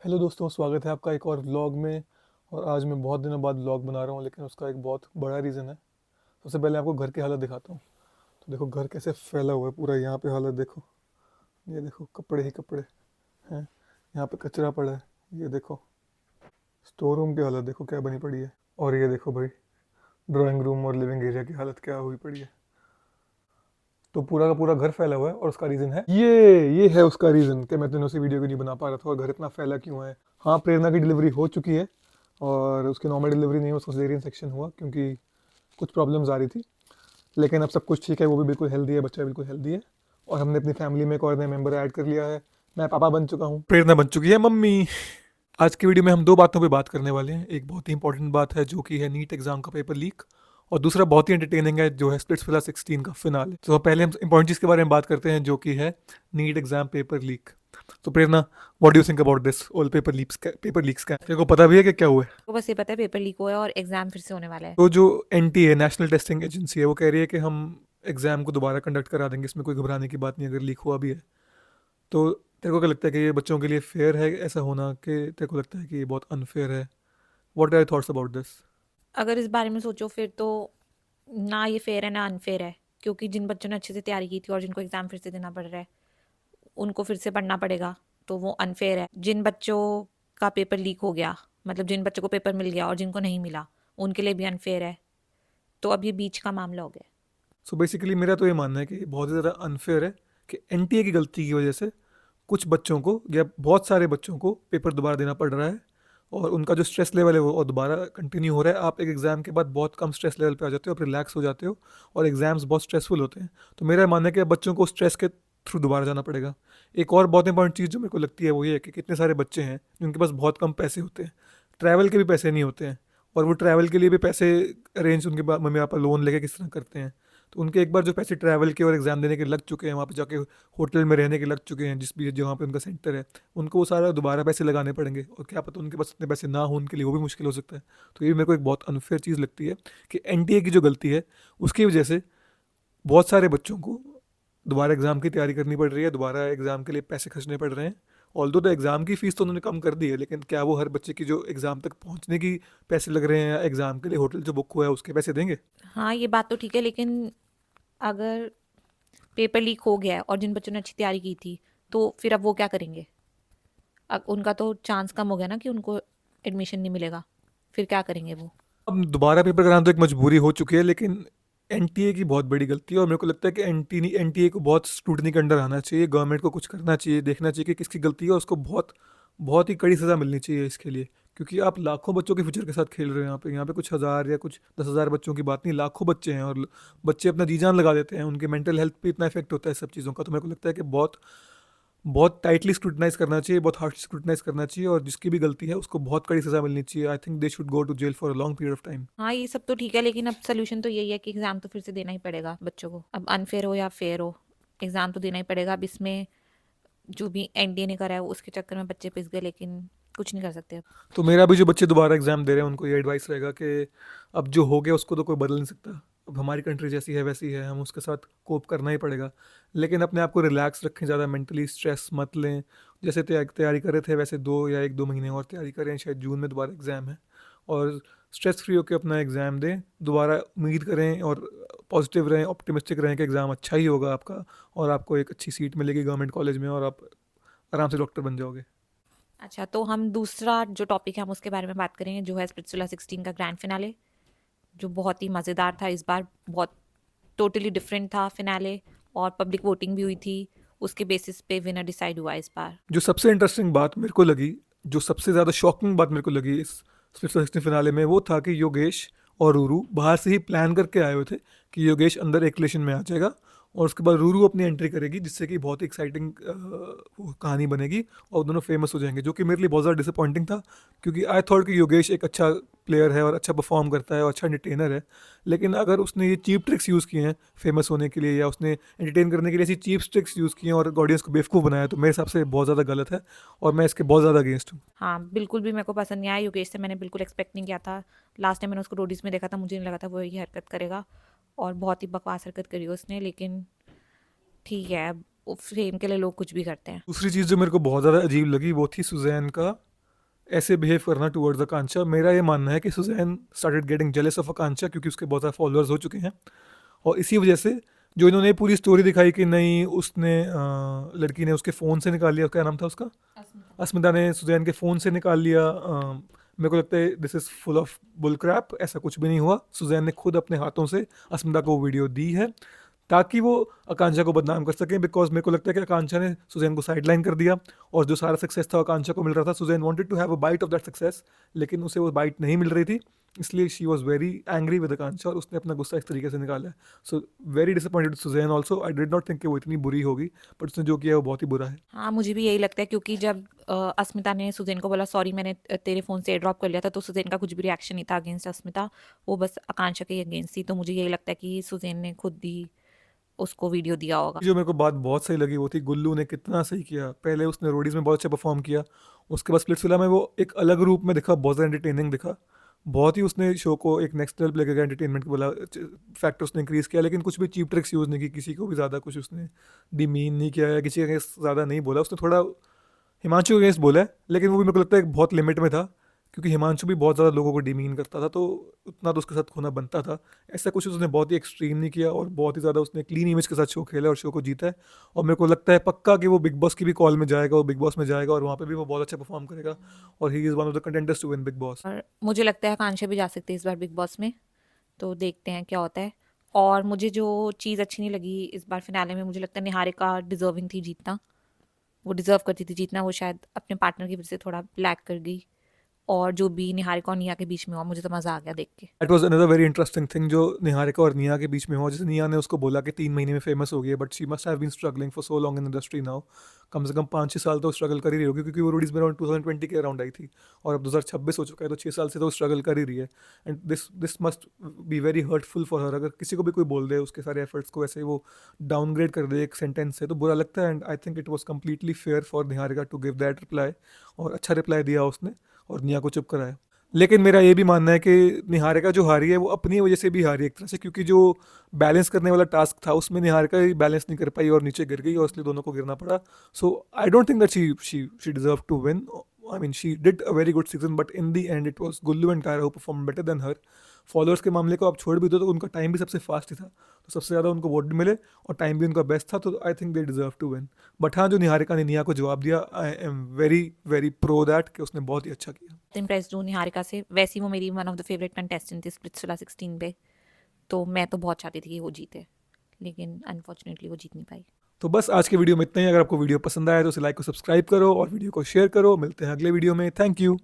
Hello दोस्तों, स्वागत है आपका एक और व्लॉग में। और आज मैं बहुत दिनों बाद व्लॉग बना रहा हूँ, लेकिन उसका एक बहुत बड़ा रीज़न है। सबसे पहले आपको घर की हालत दिखाता हूँ। तो देखो घर कैसे फैला हुआ है पूरा, यहाँ पे हालत देखो। ये देखो कपड़े ही कपड़े हैं। यहाँ पे कचरा पड़ा है। ये देखो स्टोर रूम की हालत देखो क्या बनी पड़ी है। और ये देखो भाई, ड्राइंग रूम और लिविंग एरिया की हालत क्या हुई पड़ी है। तो पूरा का पूरा घर फैला हुआ है, और उसका रीज़न है ये है उसका रीज़न कि मैं दिनों से वीडियो क्यों नहीं बना पा रहा था और घर इतना फैला क्यों है। हाँ, प्रेरणा की डिलीवरी हो चुकी है, और उसकी नॉर्मल डिलीवरी नहीं, उसका सिजेरियन सेक्शन हुआ क्योंकि कुछ प्रॉब्लम्स आ रही थी। लेकिन अब सब कुछ ठीक है, वो भी बिल्कुल हेल्दी है, बच्चा बिल्कुल हेल्दी है। और हमने अपनी फैमिली में एक और नया मेंबर ऐड कर लिया है। मैं पापा बन चुका हूँ, प्रेरणा बन चुकी है मम्मी। आज की वीडियो में हम दो बातों पे बात करने वाले हैं। एक बहुत ही इंपॉर्टेंट बात है जो कि है नीट एग्जाम का पेपर लीक, और दूसरा बहुत ही एंटरटेनिंग है जो है स्प्लिट्सविला 16 का फिनाले। तो पहले हम इंपॉर्टेंट चीज़ के बारे में बात करते हैं जो कि है नीट एग्जाम पेपर लीक। तो Prerna, what do you think about this all paper leaks का तेरे को पता भी है कि क्या हुआ है? को बस ये पता है पेपर लीक हुआ है और एग्जाम फिर से होने वाला है। तो जो एनटीए नेशनल टेस्टिंग एजेंसी है वो कह रही है कि हम एग्जाम को दोबारा कंडक्ट करा देंगे, इसमें कोई घबराने की बात नहीं अगर लीक हुआ भी है। तो तेरे को क्या लगता है कि ये बच्चों के लिए फेयर है ऐसा होना, कि तेरे को लगता है कि ये बहुत अनफेयर है? What are your thoughts about this? अगर इस बारे में सोचो फिर तो ना ये फेयर है ना अनफेयर है, क्योंकि जिन बच्चों ने अच्छे से तैयारी की थी और जिनको एग्जाम फिर से देना पड़ रहा है उनको फिर से पढ़ना पड़ेगा, तो वो अनफेयर है। जिन बच्चों का पेपर लीक हो गया, मतलब जिन बच्चों को पेपर मिल गया और जिनको नहीं मिला, उनके लिए भी अनफेयर है। तो अब ये बीच का मामला हो गया। सो बेसिकली मेरा तो ये मानना है कि ये बहुत ज़्यादा अनफेयर है कि एनटीए की गलती की वजह से कुछ बच्चों को या बहुत सारे बच्चों को पेपर दोबारा देना पड़ रहा है, और उनका जो स्ट्रेस लेवल है वो और दोबारा कंटिन्यू हो रहा है। आप एक एग्ज़ाम के बाद बहुत कम स्ट्रेस लेवल पे आ जाते हो, आप रिलैक्स हो जाते हो, और एग्ज़ाम्स बहुत स्ट्रेसफुल होते हैं। तो मेरा मानना है कि अब बच्चों को स्ट्रेस के थ्रू दोबारा जाना पड़ेगा। एक और बहुत इंपॉर्टेंट चीज़ जो मेरे को लगती है वो ये है कि कितने सारे बच्चे हैं जिनके पास बहुत कम पैसे होते हैं, ट्रैवल के भी पैसे नहीं होते हैं, और वो ट्रैवल के लिए भी पैसे अरेंज उनके मम्मी पापा लोन लेके किस तरह करते हैं। तो उनके एक बार जो पैसे ट्रैवल के और एग्ज़ाम देने के लग चुके हैं, वहाँ पे जाके होटल में रहने के लग चुके हैं, जिस भी जहाँ पे उनका सेंटर है, उनको वो सारा दोबारा पैसे लगाने पड़ेंगे, और क्या पता उनके पास इतने पैसे ना हो, उनके लिए वो भी मुश्किल हो सकता है। तो ये मेरे को एक बहुत अनफेयर चीज़ लगती है कि एनटीए की जो गलती है उसकी वजह से बहुत सारे बच्चों को दोबारा एग्ज़ाम की तैयारी करनी पड़ रही है, दोबारा एग्ज़ाम के लिए पैसे खर्चने पड़ रहे हैं। ऑल्दो द एग्ज़ाम की फ़ीस तो उन्होंने कम कर दी है, लेकिन क्या वो हर बच्चे की जो एग्ज़ाम तक पहुंचने की पैसे लग रहे हैं या एग्ज़ाम के लिए होटल जो बुक हुआ है उसके पैसे देंगे? हाँ, ये बात तो ठीक है, लेकिन अगर पेपर लीक हो गया है और जिन बच्चों ने अच्छी तैयारी की थी, तो फिर अब वो क्या करेंगे? अब उनका तो चांस कम हो गया ना कि उनको एडमिशन नहीं मिलेगा। फिर क्या करेंगे वो? अब दोबारा पेपर कराना तो एक मजबूरी हो चुकी है, लेकिन एनटीए की बहुत बड़ी गलती है, और मेरे को लगता है कि एनटीए को बहुत स्क्रूटनी के अंडर आना चाहिए। गवर्नमेंट को कुछ करना चाहिए, देखना चाहिए कि किसकी गलती है, और उसको बहुत बहुत ही कड़ी सज़ा मिलनी चाहिए इसके लिए। क्योंकि आप लाखों बच्चों के फ्यूचर के साथ खेल रहे हो यहाँ पे कुछ हज़ार या कुछ 10,000 बच्चों की बात नहीं, लाखों बच्चे हैं, और बच्चे अपना जी जान लगा देते हैं, उनके मेंटल हेल्थ पे इतना इफेक्ट होता है सब चीज़ों का। तो मेरे को लगता है कि बहुत बहुत टाइटली स्क्रूटनाइज करना चाहिए, बहुत हार्ड स्क्रूटनाइज करना चाहिए, और जिसकी भी गलती है उसको बहुत कड़ी सज़ा मिलनी चाहिए। I think they should go to jail for a long period of time. हाँ, ये सब तो ठीक है, लेकिन अब सोल्यूशन तो यही है कि एग्ज़ाम तो फिर से देना ही पड़ेगा बच्चों को। अब अनफेयर हो या फेयर हो, एग्ज़ाम तो देना ही पड़ेगा। अब इसमें जो भी एनडीए ने करा है उसके चक्कर में बच्चे पिस गए, लेकिन कुछ नहीं कर सकते अब। तो मेरा भी जो बच्चे दोबारा एग्ज़ाम दे रहे हैं उनको ये एडवाइस रहेगा कि अब जो हो गया उसको तो कोई बदल नहीं सकता। अब हमारी कंट्री जैसी है वैसी है, हम उसके साथ कोप करना ही पड़ेगा। लेकिन अपने आप को रिलैक्स रखें, ज़्यादा मेंटली स्ट्रेस मत लें। जैसे तैयारी कर रहे थे वैसे 2 या 1-2 महीने और तैयारी करें, शायद जून में दोबारा एग्ज़ाम है, और स्ट्रेस फ्री होकर अपना एग्ज़ाम दें। दोबारा उम्मीद करें और पॉजिटिव रहें, ऑप्टिमिस्टिक रहें कि एग्ज़ाम अच्छा ही होगा आपका, और आपको एक अच्छी सीट मिलेगी गवर्नमेंट कॉलेज में, और आप आराम से डॉक्टर बन जाओगे। अच्छा, तो हम दूसरा जो टॉपिक है हम उसके बारे में बात करेंगे, जो है स्पिट्ज़विला 16 का ग्रैंड फिनाले, जो बहुत ही मज़ेदार था इस बार। बहुत टोटली डिफरेंट था फिनाले, और पब्लिक वोटिंग भी हुई थी। उसके बेसिस पे विनर डिसाइड हुआ इस बार। जो सबसे इंटरेस्टिंग बात मेरे को लगी, जो सबसे ज़्यादा शॉकिंग बात मेरे को लगी इस स्प्लिट 16 फिनाले में, वो था कि योगेश और रूरू बाहर से ही प्लान करके आए हुए थे कि योगेश अंदर एक रिलेशन में आ जाएगा, और उसके बाद रूरू अपनी एंट्री करेगी, जिससे कि बहुत ही एक्साइटिंग कहानी बनेगी, और दोनों फेमस हो जाएंगे, जो कि मेरे लिए बहुत ज़्यादा डिसअपॉइंटिंग था। क्योंकि आई थॉट कि योगेश एक अच्छा प्लेयर है और अच्छा परफॉर्म करता है और अच्छा एंटरटेनर है। लेकिन अगर उसने ये चीप ट्रिक्स यूज़ किए हैं फेमस होने के लिए, या उसने एंटरटेन करने के लिए ऐसी चीप ट्रिक्स यूज़ किए हैं और ऑडियंस को बेवकूफ़ बनाया, तो मेरे हिसाब से बहुत ज़्यादा गलत है, और मैं इसके बहुत ज़्यादा अगेंस्ट हूँ। हाँ, बिल्कुल भी मेरे को पसंद नहीं आया। योगेश से मैंने बिल्कुल एक्सपेक्ट नहीं किया था। लास्ट टाइम मैंने उसको रोडीज़ में देखा था, मुझे नहीं लगा था वो ये हरकत करेगा, और बहुत ही बकवास हरकत करी उसने। लेकिन ठीक है, अब फेम के लिए लोग कुछ भी करते हैं। दूसरी चीज़ जो मेरे को बहुत ज़्यादा अजीब लगी वो थी सुजैन का ऐसे बिहेव करना टुवर्ड्स आकांक्षा। मेरा ये मानना है कि Suzanne started getting jealous of Akanksha क्योंकि उसके बहुत सारे फॉलोअर्स हो चुके हैं, और इसी वजह से जो इन्होंने पूरी स्टोरी दिखाई कि नहीं उसने लड़की ने उसके फ़ोन से निकाल लिया, क्या नाम था उसका, अस्मिता ने सुजैन के फ़ोन से निकाल लिया। मेरे को लगता है this is full of bull crap, ऐसा कुछ भी नहीं हुआ। सुजैन ने खुद अपने हाथों से अस्मिता को वीडियो दी है ताकि वो आकांक्षा को बदनाम कर सकें, बिकॉज मेरे को लगता है कि आकांक्षा ने सुजैन को साइडलाइन कर दिया और जो सारा सक्सेस था आकांक्षा को मिल रहा था। Suzanne wanted to have a bite of that success, लेकिन उसे वो बाइट नहीं मिल रही थी, इसलिए she was very angry with Akanksha और उसने अपना गुस्सा इस तरीके से निकाला है। So very disappointed Suzanne also. I did not think कि वो इतनी बुरी होगी, बट उसने जो किया वो बहुत ही बुरा है। हाँ, मुझे भी यही लगता है क्योंकि जब अस्मिता ने सुज़ैन को बोला सॉरी मैंने तेरे फ़ोन से एयर ड्रॉप कर लिया था, तो सुज़ैन का कुछ भी रिएक्शन नहीं था अगेंस्ट अस्मिता, वो बस आकांक्षा के अगेंस्ट थी। तो मुझे यही लगता है कि सुज़ैन ने खुद ही उसको वीडियो दिया होगा। जो मेरे को बात बहुत सही लगी वो थी गुल्लू ने कितना सही किया। पहले उसने रोडीज में बहुत अच्छा परफॉर्म किया, उसके बाद स्प्लिट्सविला में वो एक अलग रूप में दिखा, बहुत ज़्यादा एंटरटेनिंग दिखा, बहुत ही उसने शो को एक नेक्स्ट लेवल पे लेकर गया, एंटरटेनमेंट वाला फैक्टर उसने इंक्रीज़ किया, लेकिन कुछ भी चीप ट्रिक्स यूज़ नहीं की, किसी को भी ज़्यादा कुछ उसने डिमीन नहीं किया या किसी के अगेंस्ट ज़्यादा नहीं बोला। उसने थोड़ा हिमांशु के अगेंस्ट बोला है, लेकिन वो भी मेरे को लगता है बहुत लिमिट में था, क्योंकि हिमांशु भी बहुत ज़्यादा लोगों को डिमीन करता था, तो उतना तो उसके साथ होना बनता था। ऐसा कुछ उसने बहुत ही एक्सट्रीम नहीं किया और बहुत ही ज़्यादा उसने क्लीन इमेज के साथ शो खेला और शो को जीता है। और मेरे को लगता है पक्का कि वो बिग बॉस की भी कॉल में जाएगा, वो बिग बॉस में जाएगा और वहाँ पे भी वो बहुत अच्छा परफॉर्म करेगा और he is one of the contenders to win Bigg Boss. और मुझे लगता है आकांक्षा भी जा सकती है इस बार बिग बॉस में, तो देखते हैं क्या होता है। और मुझे जो चीज़ अच्छी नहीं लगी इस बार फिनाले में, मुझे लगता है निहारिका डिजर्विंग थी जीतना, वो डिजर्व करती थी जीतना, वो शायद अपने पार्टनर की वजह से थोड़ा ब्लैक कर गई। और जो भी निहारिका और निया के बीच में हुआ मुझे तो मज़ा आ गया देख के। That was another very interesting thing जो निहारिका और निया के बीच में हुआ। जैसे निया ने उसको बोला कि 3 महीने में फेमस हो गई है, but she must have been struggling for so long in industry now. कम से कम 5-6 साल तो स्ट्रगल कर ही रही होगी, क्योंकि वो रोडीज में अराउंड 2020 के अराउंड आई थी और अब 2026 हो चुका है, तो 6 साल से तो स्ट्रगल कर ही रही है। And this must be very hurtful for her. अगर किसी को भी कोई बोल दे उसके सारे एफर्ट्स को ऐसे वो डाउनग्रेड कर दे एक सेंटेंस से, तो बुरा लगता है। And I think it was completely fair for Niharika to give that reply, और अच्छा रिप्लाई दिया उसने और निया को चुप कराया। लेकिन मेरा ये भी मानना है कि निहारिका जो हारी है वो अपनी वजह से भी हारी है एक तरह से, क्योंकि जो बैलेंस करने वाला टास्क था उसमें निहारिका ही बैलेंस नहीं कर पाई और नीचे गिर गई और इसलिए दोनों को गिरना पड़ा। So I don't think that she deserve to win. I mean she did a very good season, but in the end it was Gullu and Kaira who perform better than her. Followers के मामले को आप छोड़ भी दो तो उनका टाइम भी सबसे फास्ट ही था, तो सबसे ज़्यादा उनको वोट भी मिले और टाइम भी उनका बेस्ट था, तो I think they deserve to win. But हाँ, जो निहारिका ने निया को जवाब दिया, I am very very pro that कि उसने बहुत ही अच्छा किया। इम्प्रेस्ड हूँ निहारिका से, वैसे ही वो मेरी one of the favourite contestant थी स्प्लिट्सविला 16 पे, तो मैं तो बहुत चाहती थी कि वो जीते, लेकिन अनफॉर्चुनेटली वो जीत नहीं पाई। तो बस आज के वीडियो में इतना ही। अगर आपको वीडियो पसंद आया तो उसे लाइक और सब्सक्राइब करो और वीडियो को शेयर करो। मिलते हैं अगले वीडियो में। Thank you.